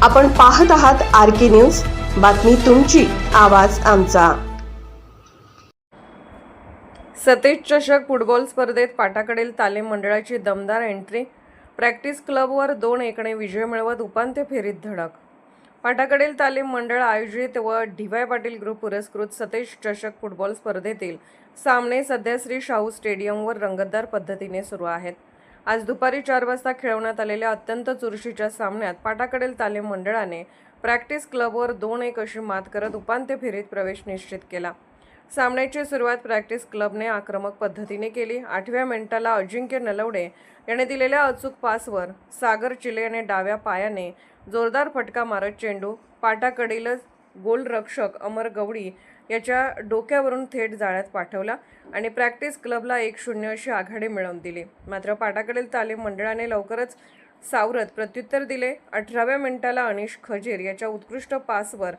आपण पाहत आहात आरके न्यूज, बातमी तुमची, आवाज आमचा। सतेज चषक फुटबॉल स्पर्धेत पाटाकडील तालीम मंडळाची दमदार एंट्री। प्रॅक्टिस क्लबवर 2-1 ने विजय मिळवत उपांत्य फेरीत धडक। पाटाकडील तालीम मंडळ आयोजित व डी.वाय. पाटील ग्रुप पुरस्कृत सतेज चषक फुटबॉल स्पर्धेतील सामने सध्या श्री शाहू स्टेडियमवर रंगतदार पद्धतीने सुरू आहेत। आज दुपारी 4 वाजता खेळवण्यात आलेल्या अत्यंत चुरशीच्या सामन्यात पाटाकडील तालीम मंडळाने प्रॅक्टिस क्लबवर 2-1 अशी मात करत उपांत्य फेरीत प्रवेश निश्चित केला। सामन्याची सुरुवात प्रॅक्टिस क्लबने आक्रमक पद्धतीने केली। 8व्या मिनिटाला अजिंक्य नलवडे याने दिलेल्या अचूक पासवर सागर चिले याने डाव्या पायाने जोरदार फटका मारत चेंडू पाटाकडील गोलरक्षक अमर गवळी याच्या डोक्यावरून थेट जाळ्यात पाठवला आणि प्रॅक्टिस क्लबला 1-0 अशी आघाडी मिळवून दिली। मात्र पाटाकडील तालीम मंडळाने लवकरच सावरत प्रत्युत्तर दिले। 18व्या मिनिटाला अनिश खजीर याच्या उत्कृष्ट पासवर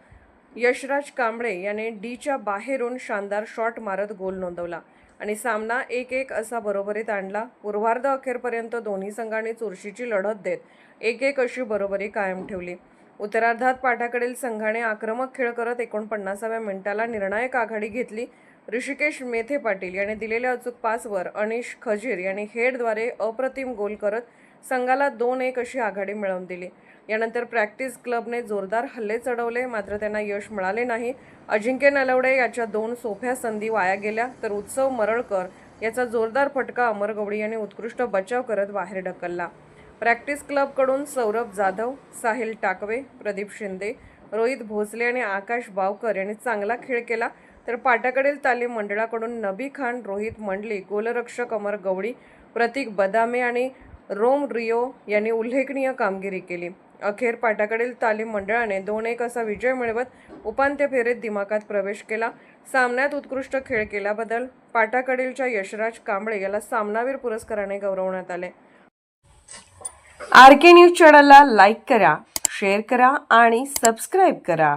यशराज कांबळे याने डीच्या बाहेरून शानदार शॉट मारत गोल नोंदवला आणि सामना 1-1 असा बरोबरीत आणला। पूर्वार्ध अखेरपर्यंत दोन्ही संघांनी चुरशीची लढत देत 1-1 अशी बरोबरी कायम ठेवली। उत्तरार्धात पाटाकडील संघाने आक्रमक खेळ करत 49व्या मिनिटाला निर्णायक आघाडी घेतली। ऋषिकेश मेथे पाटील याने दिलेल्या अचूक पासवर अनिश खजीर यांनी हेडद्वारे अप्रतिम गोल करत संघाला 2-1 अशी आघाडी मिळवून दिली। यानंतर प्रॅक्टिस क्लबने जोरदार हल्ले चढवले, मात्र त्यांना यश मिळाले नाही। अजिंक्य नलवडे याच्या 2 सोप्या संधी वाया गेल्या, तर उत्सव मरळकर याचा जोरदार फटका अमर गवळी यांनी उत्कृष्ट बचाव करत बाहेर ढकलला। प्रॅक्टिस क्लबकडून सौरभ जाधव, साहिल टाकवे, प्रदीप शिंदे, रोहित भोसले आणि आकाश बावकर यांनी चांगला खेळ केला, तर पाटाकडील तालीम मंडळाकडून नबी खान, रोहित मंडली, गोलरक्षक अमर गवळी, प्रतीक बदामे आणि रोम रियो यांनी उल्लेखनीय कामगिरी केली। अखेर पाटाकडील तालीम मंडळाने 2-1 असा विजय मिळवत उपांत्य फेरीत दिमाखात प्रवेश केला। सामन्यात उत्कृष्ट खेळ केल्याबद्दल पाटाकडीलच्या यशराज कांबळे याला सामनावीर पुरस्काराने गौरवण्यात आले। आरके न्यूज चॅनलला लाईक करा, शेअर करा आणि सबस्क्राईब करा।